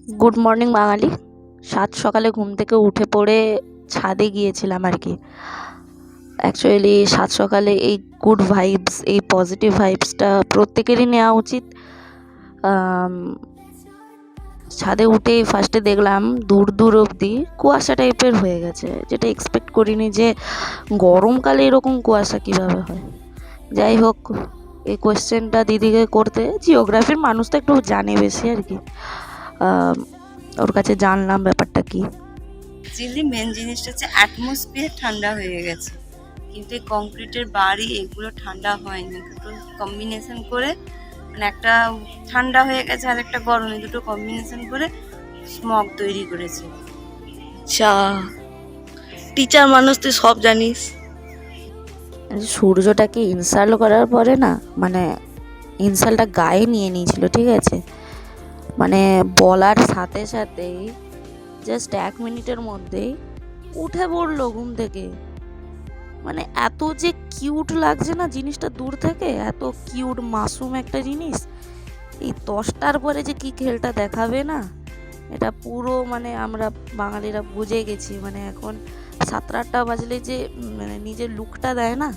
Good morning বাঙালি। সাত সকালে ঘুম থেকে উঠে পড়ে ছাদে গিয়েছিলাম আর কি। অ্যাকচুয়ালি সাত সকালে এই গুড ভাইবস, এই পজিটিভ ভাইবসটা প্রত্যেকেরই নেওয়া উচিত। ছাদে উঠেই ফার্স্টে দেখলাম দূর দূর অবধি কুয়াশা টাইপের হয়ে গেছে, যেটা এক্সপেক্ট করিনি যে গরমকালে এরকম কুয়াশা কীভাবে হয়। যাই হোক, এই কোয়েশ্চেনটা দিদিকে করতে, জিওগ্রাফির মানুষ তো একটু জানে বেশি আর কি, ওর কাছে জানলাম ব্যাপারটা কি। অ্যাকচুয়ালি মেন জিনিসটা হচ্ছে অ্যাটমসফিয়ার ঠান্ডা হয়ে গেছে, কিন্তু এই কংক্রিটের বাড়ি এগুলো ঠান্ডা হয়নি। দুটো কম্বিনেশন করে, মানে একটা ঠান্ডা হয়ে গেছে আর একটা গরম, এই দুটো কম্বিনেশন করে স্মগ তৈরি করেছে। আচ্ছা, টিচার মানুষ তুই সব জানিস। সূর্যটাকে ইনসাল্ট করার পরে না, মানে ইনসাল্টটা গায়ে নিয়ে নিয়েছিল, ঠিক আছে। মানে বলার সাথে সাথেই জাস্ট 1 মিনিটের মধ্যেই উঠে পড়লো ঘুম থেকে। মানে এত যে কিউট লাগছে না জিনিসটা দূর থেকে, এত কিউট মাসুম একটা জিনিস। এই 10টার পরে যে কি খেলটা দেখাবে না, এটা পুরো মানে আমরা বাঙালিরা বুঝে গেছি। মানে এখন 7-8টা বাজলে যে মানে নিজের লুকটা দেয় না,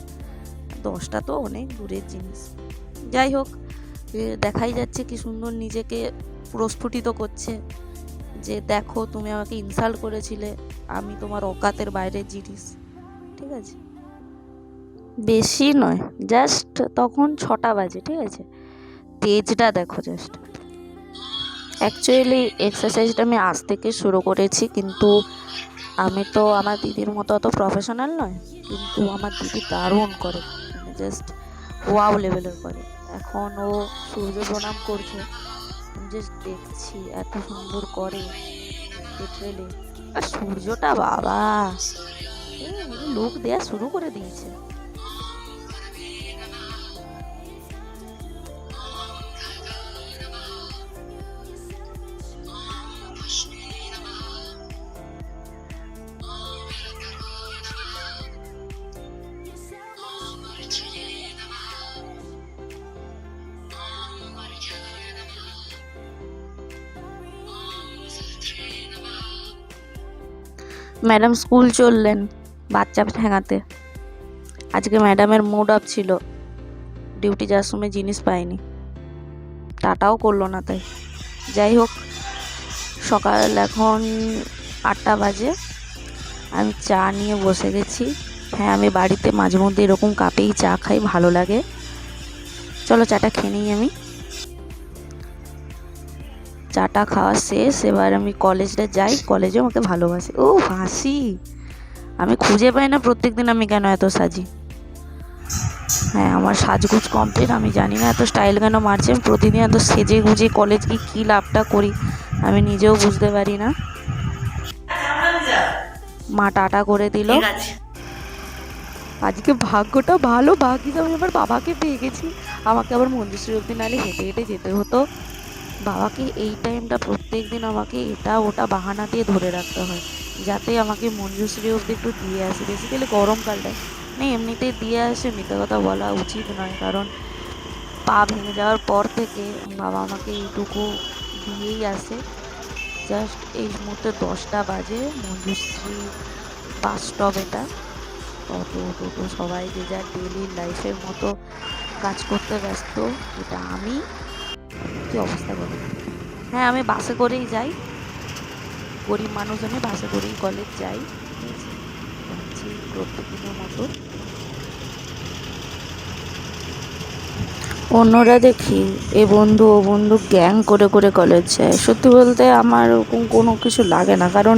10টা তো অনেক দূরের জিনিস। যাই হোক, দেখাই যাচ্ছে কি সুন্দর নিজেকে প্রস্ফুটিত করছে যে দেখো তুমি আমাকে ইনসাল্ট করেছিলে, আমি তোমার অকাতের বাইরের জিনিস, ঠিক আছে। বেশি নয়, জাস্ট তখন 6টা বাজে, ঠিক আছে। তেজটা দেখো জাস্ট। অ্যাকচুয়ালি এক্সারসাইজটা আমি আজ থেকে শুরু করেছি, কিন্তু আমি তো আমার দিদির মতো অত প্রফেশনাল নয়, কিন্তু আমার দিদি দারুণ করে, মানে জাস্ট ওয়াও লেভেলের করে। এখন ও সূর্য প্রণাম করছে, আমি জাস্ট দেখছি এত সুন্দর করে লিটারেলি। আর সূর্যটা বাবা লুক দেয়া শুরু করে দিয়েছে। ম্যাডাম স্কুল চললেন বাচ্চা ঠেঙাতে। আজকে ম্যাডামের মুড অফ ছিল, ডিউটি যাওয়ার সময় জিনিস পাইনি, টাটাও করলো না। তাই যাই হোক, সকাল এখন 8টা বাজে, আমি চা নিয়ে বসে গেছি। হ্যাঁ, আমি বাড়িতে মাঝে মধ্যে এরকম কাপেই চা খাই, ভালো লাগে। চলো চাটা খেয়ে নিই আমি। চাটা খাওয়া শেষ, এবার আমি কলেজটা যাই, কলেজে আমাকে ভালোবাসে। ও হাসি, আমি খুঁজে পাই না প্রত্যেকদিন আমি কেন এত সাজি। হ্যাঁ, আমার সাজগুজ কমপ্লিট। আমি জানি না এত স্টাইল কেন মারছে, আমি প্রতিদিন এত সেজে গুজে কলেজ গিয়ে কী লাভটা করি আমি নিজেও বুঝতে পারি না। মা টাটা করে দিল। আজকে ভাগ্যটা ভালো, ভাগ্যিস আমি আবার বাবাকে পেয়ে গেছি। আমাকে আবার মঞ্জুশ্রী অবধি নাহলে হেঁটে হেঁটে যেতে হতো। বাবাকে এই টাইমটা প্রত্যেক দিন আমাকে এটা ওটা বাহানা দিয়ে ধরে রাখতে হয়, যাতে আমাকে মঞ্জুশ্রী অবধি একটু দিয়ে আসে। বেসিক্যালি গরমকালটায় নেই, এমনিতেই দিয়ে আসে, মিথ্যে কথা বলা উচিত নয়, কারণ পা ভেঙে যাওয়ার পর থেকে বাবা আমাকে এইটুকু দিয়েই আসে। জাস্ট এই মুহূর্তে 10টা বাজে, মঞ্জুশ্রী বাস স্টপ, এটা অটো টোটো সবাই যে যার ডেলি লাইফের মতো কাজ করতে ব্যস্ত। এটা আমি কি অবস্থা বলি। হ্যাঁ, আমি বাসে করেই যাই, গরিব মানুষ, আমি বাসে করেই কলেজ যাই, যাচ্ছি প্রত্যেক দিনের মতো। অন্যরা দেখি এ বন্ধু ও বন্ধু গ্যাং করে করে কলেজ যায়। সত্যি বলতে আমার ওরকম কোনো কিছু লাগে না, কারণ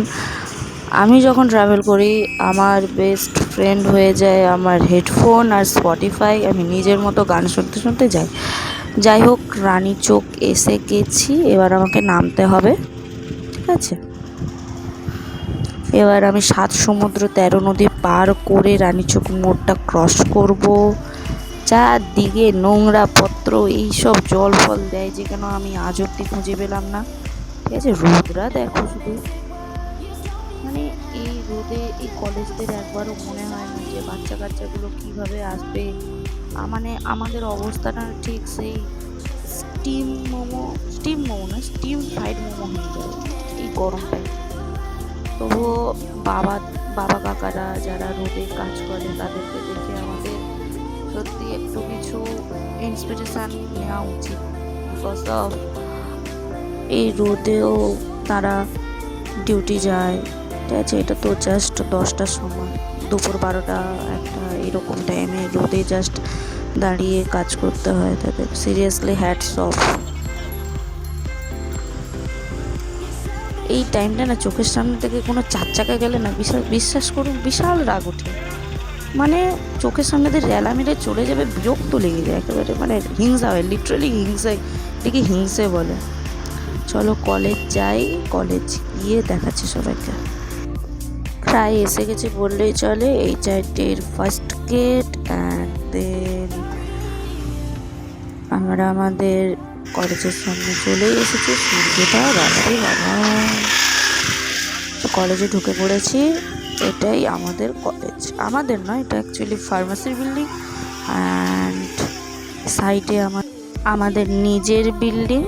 আমি যখন ট্রাভেল করি আমার বেস্ট ফ্রেন্ড হয়ে যায় আমার হেডফোন আর স্পটিফাই। আমি নিজের মতো গান শুনতে শুনতে যাই। যাই হোক, রানীচক এসে গেছি, এবার আমাকে নামতে হবে, ঠিক আছে। এবার আমি 7 সমুদ্র 13 নদী পার করে রানীচক মোড়টা ক্রস করব। চারদিকে নোংরা পত্র এইসব জল ফল দেয়, যেখানে আমি আজ অব্দি খুঁজে পেলাম না, ঠিক আছে। রোদরা দেখো শুধু, মানে এই রোদে এই কলেজদের একবারও মনে হয় না যে বাচ্চা কাচ্চাগুলো কীভাবে আসবে। মানে আমাদের অবস্থাটা ঠিক সেই স্টিম মোমো না স্টিম ফ্রাইড মোমো হয়ে যাবে এই গরমটায়। তবুও বাবা কাকারা যারা রোদে কাজ করে তাদেরকে দেখে আমাদের সত্যি একটু কিছু ইন্সপিরেশান নেওয়া উচিত। বিকজ অফ এই রোদেও তারা ডিউটি যায়, ঠিক আছে। এটা তো জাস্ট 10টার সময়, দুপুর 12টা 1টা এরকম টাইমে রোদে জাস্ট দাঁড়িয়ে কাজ করতে হয় তাদের। Seriously hats off. এই টাইমটা না চোখের সামনে থেকে কোনো 4 চাকা গেলে না বিশ্বাস করুন বিশাল রাগ ওঠে। মানে চোখের সামনে দিয়ে রেলা মেরে চলে যাবে, বিরক্ত লেগে যায় একেবারে, মানে হিংসা হয়, লিটারালি হিংসায়, এটাকে হিংসে বলে। চলো কলেজ যাই, কলেজ গিয়ে দেখাচ্ছি সবাইকে। প্রায় এসে গেছে বললেই চলে। এই 4টের ফার্স্ট গেট অ্যান্ড দেন আমরা আমাদের কলেজের সামনে চলে এসেছি। সূর্যটা রাত্রি বাবা, কলেজে ঢুকে পড়েছি। এটাই আমাদের কলেজ, আমাদের নয়, এটা অ্যাকচুয়ালি ফার্মাসির বিল্ডিং অ্যান্ড সাইডে আমাদের নিজের building,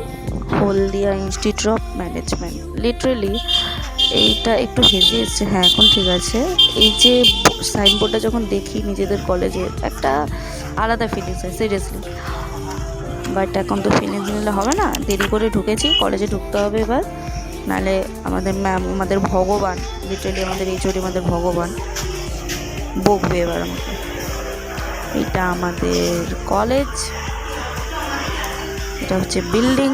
Haldia institute of management. Literally এইটা একটু হেজে এসছে, হ্যাঁ এখন ঠিক আছে। এই যে সাইনবোর্ডটা যখন দেখি নিজেদের কলেজের একটা আলাদা ফিলিংস হয় সিরিয়াসলি। বাট এখন তো ফিলিংস নিলে হবে না, দেরি করে ঢুকেছি, কলেজে ঢুকতে হবে এবার, নাহলে আমাদের ম্যাম আমাদের ভগবান, লিটারালি আমাদের এইচওডি আমাদের ভগবান, বকবে এবার আমাকে। এটা আমাদের কলেজ, এটা হচ্ছে বিল্ডিং,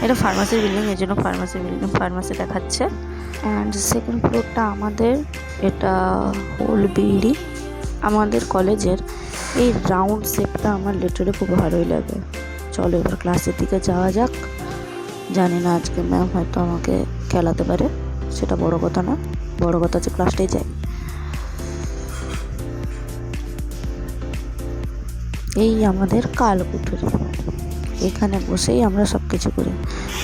এটা ফার্মাসির বিল্ডিং, এই জন্য ফার্মাসি দেখাচ্ছে। অ্যান্ড সেকেন্ড ফ্লোরটা আমাদের, এটা হোল বিল্ডিং আমাদের কলেজের। এই রাউন্ড শেপটা আমার লিটারালি খুব ভালোই লাগে। চলো এবার ক্লাসের দিকে যাওয়া যাক। জানি না আজকে ম্যাম হয়তো আমাকে খেলাতে পারে, সেটা বড় কথা না, বড় কথা হচ্ছে ক্লাসটাই যাই। এই আমাদের কালকুঠুরি, এখানে বসেই আমরা সব কিছু করি।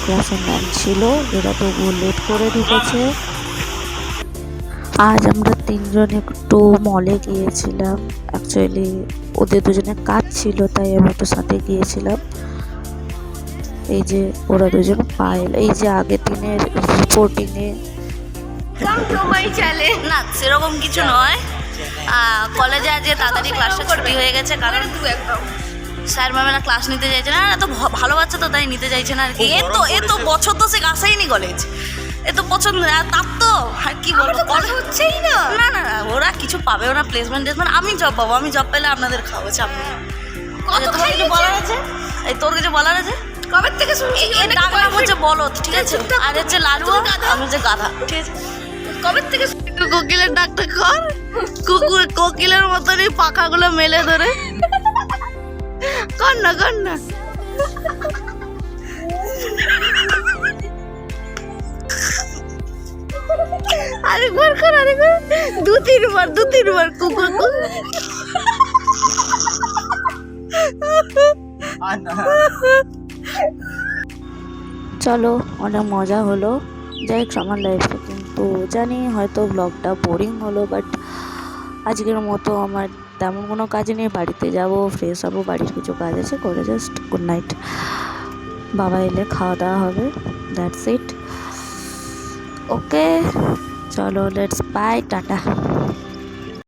ক্লাসের ম্যাম ছিল, এরা তো লেট করে ঢুকেছে। আজ আমরা 3জন একটু মলে গিয়েছিলাম, অ্যাকচুয়ালি ওদের দুজনের কাজ ছিল তাই আমি একটু সাথে গিয়েছিলাম। এই যে ওরা দুজন পায়েল, এই যে আগের দিনের রিপোর্টিংয়ে চলে না সেরকম কিছু নয়। কলেজে আজকে তাড়াতাড়ি ক্লাসটা ছুটি হয়ে গেছে, কারণ স্যার ম্যামেরা ক্লাস নিতে চাইছে না, এত ভালো বাচ্চা তো তাই নিতে চাইছে না আর কি। এ তো বছর তো সে আসেইনি কলেজ, এ তো পছন্দ, আর তার তো আর কি বলবো, কলেজ হচ্ছেই না। না না না, ওরা কিছু পাবেও না, প্লেসমেন্ট আমি জব পাবো, আমি জব পেলে আপনাদের খাওয়াবো, চাপ নেই। তোমার কিছু বলার আছে? এই তোর কিছু বলার আছে? কবে থেকে শুনছি ডাক নাম হচ্ছে বলো, ঠিক আছে? আর হচ্ছে লালু, আমি হচ্ছে গাধা, ঠিক আছে? কবে থেকে কোকিলের ডাকটা কর, কোকিলের মতনই পাখাগুলো মেলে ধরে কর না আরেকবার দু তিনবার কুকুর। চলো অনেক মজা হলো, যাই হোক আমার লাইফে। কিন্তু জানি হয়তো ব্লগটা বোরিং হলো, বাট আজকের মতো আমার তেমন কোনো কাজ নেই, বাড়িতে যাব, ফ্রেশ হবো, বাড়ির কিছু কাজ আছে করে জাস্ট গুড নাইট। বাবা এলে খাওয়া দাওয়া হবে, দ্যাটস ইট। ওকে চলো লেটস বাই, টাটা।